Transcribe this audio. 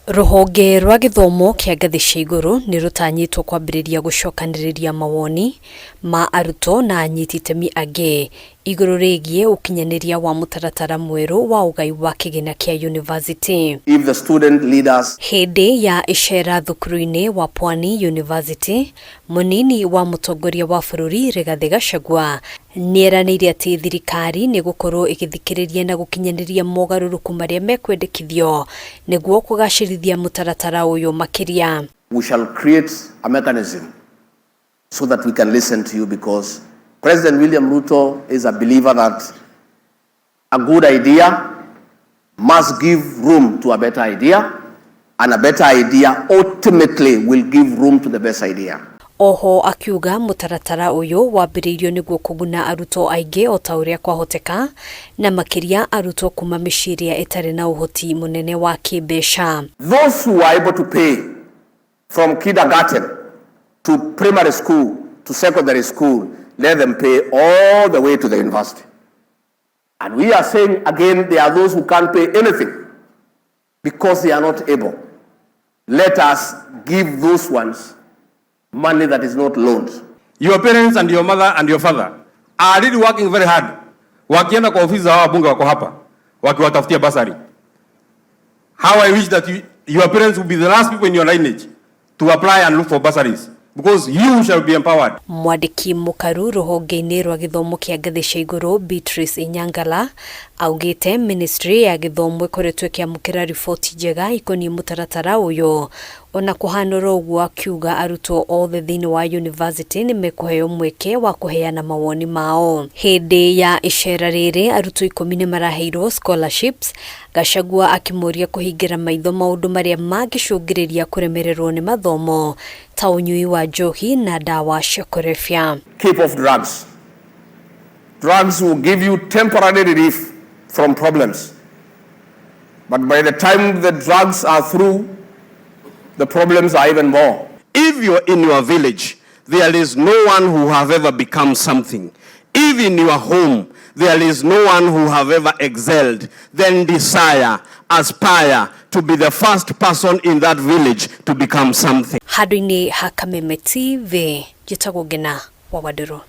Ruhonge rwa githomo kia ngathi cia iguru ni rutanyitwo kwambiriria gucokaniriria mawoni ma arutwo na anyiti itemi angi iguru rigie ukinyaniria wa mutaratara mweru wa ugai wa kigina kia university. If the student leaders hindi ya icera thukuru-ini wa PWANI University, munini wa mutongoria wa bururi RIGATHI GACHAGUA nieraniire ati thirikari ni gukorwo igithikiriria na gukinyaniria mogaruruku maria mekwendekithio niguo kugacirithia mutaratara uyu makiria. We shall create a mechanism so that we can listen to you, because President William Ruto is a believer that a good idea must give room to a better idea, and a better idea ultimately will give room to the best idea. Oho akiuga mutaratara uyu wambiriirio niguo kuguna arutwo aingi o ta uria kwahoteka na makiria arutwo kuma miciria itari na uhoti munene wa kibesha. Those who are able to pay from kindergarten to primary school to secondary school, let them pay all the way to the university. And we are saying again, there are those who can't pay anything because they are not able. Let us give those ones money that is not loaned. Your parents and your mother and your father are really working very hard. Wakienda kwa ofisi za wabunge wako hapa wakiwatafutia basari. How I wish that your parents would be the last people in your lineage to apply and look for bursaries, because you shall be empowered. Mwandiki mukaru ruhonge-ini rwa githomo kia ngathi cia iguru Beatrice Inyangala augite ministry ya githomo ikoretwo kiamukira riboti njega ikoni mutaratara uyu ona kuhanura uguo akiuga arutwo othe thiini wa university ni mekuheo mweke wa kuheana mawoni mao. Hindi ya icera riri arutwo 10 ni maraheirwo scholarships, Gachagua akimuria kuhingira maitho maundu maria magicungiriria kuremererwo ni mathomo ta unyui wa njohi na dawa cia kurebia. Keep off drugs. Drugs will give you temporary relief from problems, but by the time the drugs are through, the problems are even more. If you're in your village, there is no one who have ever become something. If in your home, there is no one who have ever excelled, then desire, aspire to be the first person in that village to become something. Hadwini Hakameme TV, jitagwo Gina wa Waduru.